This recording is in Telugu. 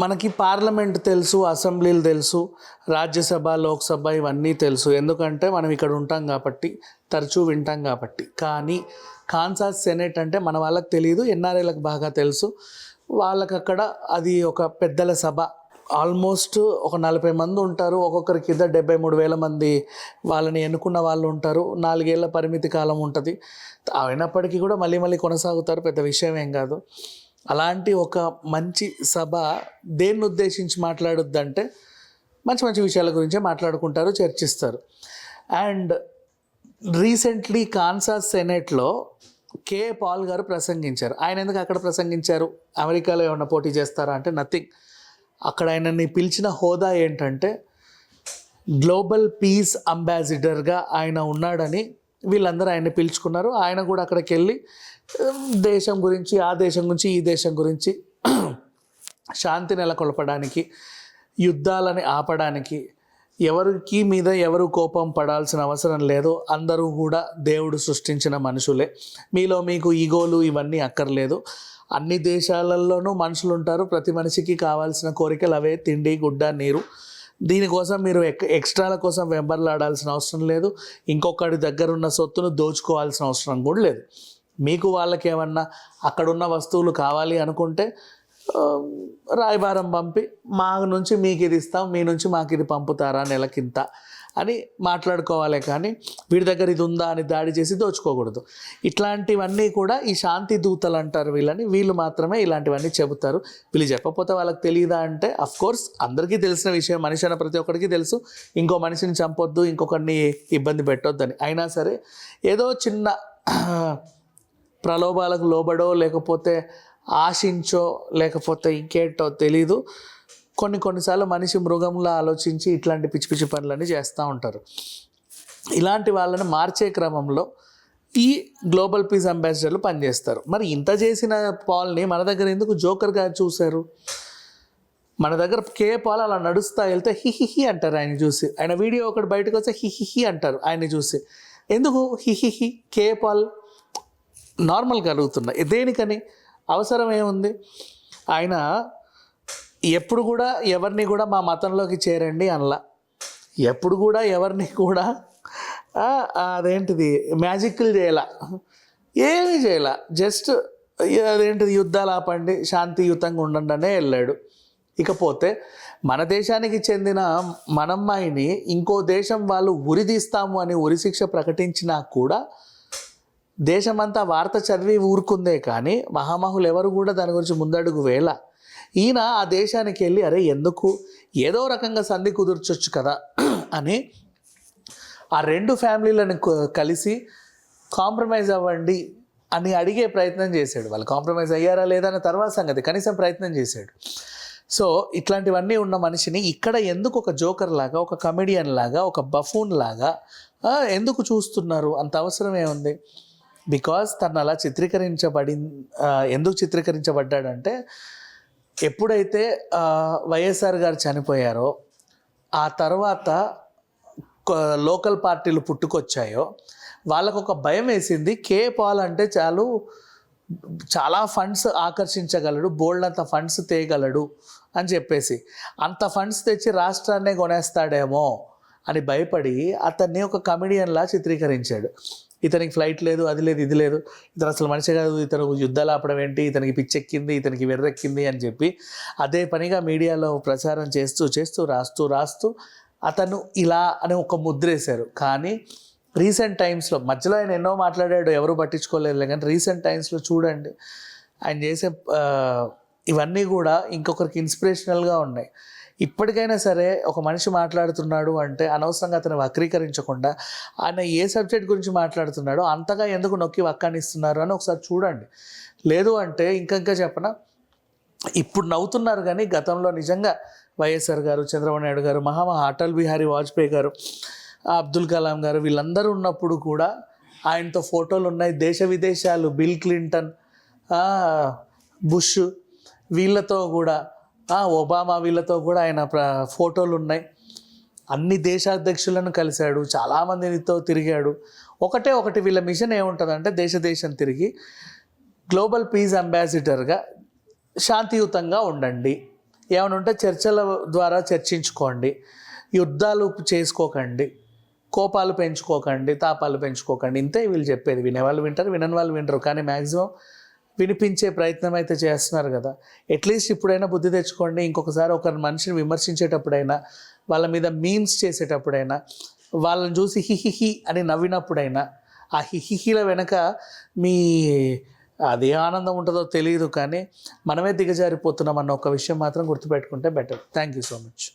మనకి పార్లమెంట్ తెలుసు, అసెంబ్లీలు తెలుసు, రాజ్యసభ, లోక్సభ ఇవన్నీ తెలుసు. ఎందుకంటే మనం ఇక్కడ ఉంటాం కాబట్టి, తరచూ వింటాం కాబట్టి. కానీ కాన్సాస్ సెనేట్ అంటే మన వాళ్ళకి తెలియదు, ఎన్ఆర్ఐలకు బాగా తెలుసు. వాళ్ళకి అక్కడ అది ఒక పెద్దల సభ. ఆల్మోస్ట్ ఒక 40 మంది ఉంటారు. ఒక్కొక్కరి కింద 73,000 మంది వాళ్ళని ఎన్నుకున్న వాళ్ళు ఉంటారు. 4 ఏళ్ల పరిమితి కాలం ఉంటుంది. అయినప్పటికీ కూడా మళ్ళీ మళ్ళీ కొనసాగుతారు, పెద్ద విషయం ఏం కాదు. అలాంటి ఒక మంచి సభ దేన్ని ఉద్దేశించి మాట్లాడుద్దంటే మంచి మంచి విషయాల గురించే మాట్లాడుకుంటారు, చర్చిస్తారు. అండ్ రీసెంట్లీ కాన్సాస్ సెనేట్లో కే పాల్ గారు ప్రసంగించారు. ఆయన ఎందుకు అక్కడ ప్రసంగించారు? అమెరికాలో ఏమన్నా పోటీ చేస్తారా అంటే నథింగ్. అక్కడ ఆయనని పిలిచిన హోదా ఏంటంటే గ్లోబల్ పీస్ అంబాసిడర్గా ఆయన ఉన్నాడని వీళ్ళందరూ ఆయన్ని పిలుచుకున్నారు. ఆయన కూడా అక్కడికి వెళ్ళి దేశం గురించి, ఆ దేశం గురించి, ఈ దేశం గురించి, శాంతి నెలకొల్పడానికి, యుద్ధాలని ఆపడానికి, ఎవరికి మీద ఎవరు కోపం పడాల్సిన అవసరం లేదు. అందరూ కూడా దేవుడు సృష్టించిన మనుషులే. మీలో మీకు ఈగోలు ఇవన్నీ అక్కర్లేదు. అన్ని దేశాలలోనూ మనుషులు ఉంటారు. ప్రతి మనిషికి కావాల్సిన కోరికలు అవే: తిండి, గుడ్డ, నీరు. దీనికోసం మీరు ఎక్స్ట్రాల కోసం వెంబర్లాడాల్సిన అవసరం లేదు. ఇంకొకటి దగ్గర ఉన్న సొత్తును దోచుకోవాల్సిన అవసరం కూడా లేదు. మీకు వాళ్ళకి ఏమన్నా అక్కడున్న వస్తువులు కావాలి అనుకుంటే రాయబారం పంపి మా నుంచి మీకు ఇది ఇస్తాం, మీ నుంచి మాకు ఇది పంపుతారా నెలకింత అని మాట్లాడుకోవాలి. కానీ వీడి దగ్గర ఇది ఉందా అని దాడి చేసి దోచుకోకూడదు. ఇట్లాంటివన్నీ కూడా ఈ శాంతి దూతలు అంటారు వీళ్ళని. వీళ్ళు మాత్రమే ఇలాంటివన్నీ చెబుతారు. వీళ్ళు చెప్పకపోతే వాళ్ళకి తెలియదా అంటే అఫ్కోర్స్ అందరికీ తెలిసిన విషయం. మనిషి అన్న ప్రతి ఒక్కరికి తెలుసు ఇంకో మనిషిని చంపొద్దు, ఇంకొకరిని ఇబ్బంది పెట్టొద్దని. అయినా సరే ఏదో చిన్న ప్రలోభాలకు లోబడో, లేకపోతే ఆశించో, లేకపోతే ఇంకేంటో తెలీదు, కొన్నిసార్లు మనిషి మృగంలా ఆలోచించి ఇట్లాంటి పిచ్చి పిచ్చి పనులన్నీ చేస్తూ ఉంటారు. ఇలాంటి వాళ్ళని మార్చే క్రమంలో ఈ గ్లోబల్ పీస్ అంబాసిడర్లు పనిచేస్తారు. మరి ఇంత చేసిన పాల్ని మన దగ్గర ఎందుకు జోకర్గా చూశారు? మన దగ్గర కే పాల్ అలా నడుస్తూ వెళ్తే హిహిహి అంటారు ఆయన చూసి. ఆయన వీడియో ఒకటి బయటకు వస్తే హిహిహి అంటారు ఆయన్ని చూసి. ఎందుకు హిహిహి? కే పాల్ నార్మల్గా అడుగుతున్నా, దేనికని? అవసరం ఏముంది? ఆయన ఎప్పుడు కూడా ఎవరిని కూడా మా మతంలోకి చేరండి అనలా. ఎప్పుడు కూడా ఎవరిని కూడా అదేంటిది మ్యాజిక్లు చేయాల, ఏమీ చేయాల. జస్ట్ అదేంటిది యుద్ధాలు ఆపండి, శాంతియుతంగా ఉండండి అనే వెళ్ళాడు. ఇకపోతే మన దేశానికి చెందిన మనమ్మాయిని ఇంకో దేశం వాళ్ళు ఉరిదీస్తాము అని ఉరిశిక్ష ప్రకటించినా కూడా దేశమంతా వార్త చదివి ఊరుకుందే. కానీ మహామహులు ఎవరు కూడా దాని గురించి ముందడుగు వేళ. ఈయన ఆ దేశానికి వెళ్ళి అరే ఎందుకు, ఏదో రకంగా సంధి కుదుర్చొచ్చు కదా అని ఆ రెండు ఫ్యామిలీలను కలిసి కాంప్రమైజ్ అవ్వండి అని అడిగే ప్రయత్నం చేశాడు. వాళ్ళు కాంప్రమైజ్ అయ్యారా లేదా అనే తర్వాత సంగతి, కనీసం ప్రయత్నం చేశాడు. సో ఇట్లాంటివన్నీ ఉన్న మనిషిని ఇక్కడ ఎందుకు ఒక జోకర్ లాగా, ఒక కమెడియన్ లాగా, ఒక బఫూన్ లాగా ఎందుకు చూస్తున్నారు? అంత అవసరం ఏముంది? బికాజ్ తను అలా ఎందుకు చిత్రీకరించబడ్డాడంటే ఎప్పుడైతే వైఎస్ఆర్ గారు చనిపోయారో ఆ తర్వాత లోకల్ పార్టీలు పుట్టుకొచ్చాయో వాళ్ళకు ఒక భయం వేసింది. కే పాల్ అంటే చాలా ఫండ్స్ ఆకర్షించగలడు, బోల్డ్ అంత ఫండ్స్ తేయగలడు అని చెప్పేసి, అంత ఫండ్స్ తెచ్చి రాష్ట్రాన్నే కొనేస్తాడేమో అని భయపడి అతన్ని ఒక కమెడియన్లా చిత్రీకరించాడు. ఇతనికి ఫ్లైట్ లేదు, అది లేదు, ఇది లేదు, ఇతను అసలు మనిషి కాదు, ఇతను యుద్ధాలు ఆపడం ఏంటి, ఇతనికి పిచ్చెక్కింది, ఇతనికి వెర్రెక్కింది అని చెప్పి అదే పనిగా మీడియాలో ప్రచారం చేస్తూ రాస్తూ అతను ఇలా అని ఒక ముద్రేశారు. కానీ రీసెంట్ టైమ్స్లో, మధ్యలో ఆయన ఎన్నో మాట్లాడాడు, ఎవరు పట్టించుకోలేదు. కానీ రీసెంట్ టైమ్స్లో చూడండి ఆయన చేసే ఇవన్నీ కూడా ఇంకొకరికి ఇన్స్పిరేషనల్గా ఉన్నాయి. ఇప్పటికైనా సరే ఒక మనిషి మాట్లాడుతున్నాడు అంటే అనవసరంగా అతను వక్రీకరించకుండా ఆయన ఏ సబ్జెక్ట్ గురించి మాట్లాడుతున్నాడో అంతగా ఎందుకు నొక్కి వక్కానిస్తున్నారు అని ఒకసారి చూడండి. లేదు అంటే ఇంకా చెప్పనా, ఇప్పుడు నవ్వుతున్నారు కానీ గతంలో నిజంగా వైఎస్ఆర్ గారు, చంద్రబాబు నాయుడు గారు, అటల్ బిహారీ వాజ్పేయి గారు, అబ్దుల్ కలాం గారు వీళ్ళందరూ ఉన్నప్పుడు కూడా ఆయనతో ఫోటోలు ఉన్నాయి. దేశ విదేశాలు, బిల్ క్లింటన్, బుష్ వీళ్ళతో కూడా, ఒబామా వీళ్ళతో కూడా ఆయన ఫోటోలు ఉన్నాయి. అన్ని దేశాధ్యక్షులను కలిశాడు, చాలామందితో తిరిగాడు. ఒకటి వీళ్ళ మిషన్ ఏముంటుందంటే దేశం తిరిగి గ్లోబల్ పీస్ అంబాసిడర్గా శాంతియుతంగా ఉండండి, ఏమైనా ఉంటే చర్చల ద్వారా చర్చించుకోండి, యుద్ధాలు చేసుకోకండి, కోపాలు పెంచుకోకండి, తాపాలు పెంచుకోకండి. ఇంతే వీళ్ళు చెప్పేది. వినేవాళ్ళు వింటారు, వినని వాళ్ళు వినరు. కానీ మ్యాక్సిమం వినిపించే ప్రయత్నం అయితే చేస్తున్నారు కదా. అట్లీస్ట్ ఇప్పుడైనా బుద్ధి తెచ్చుకోండి. ఇంకొకసారి ఒక మనిషిని విమర్శించేటప్పుడైనా, వాళ్ళ మీద మీమ్స్ చేసేటప్పుడైనా, వాళ్ళని చూసి హిహిహి అని నవ్వినప్పుడైనా ఆ హిహిహిల వెనక మీ అదే ఆనందం ఉంటుందో తెలియదు, కానీ మనమే దిగజారిపోతున్నాం అన్న ఒక విషయం మాత్రం గుర్తుపెట్టుకుంటే better. Thank you so much.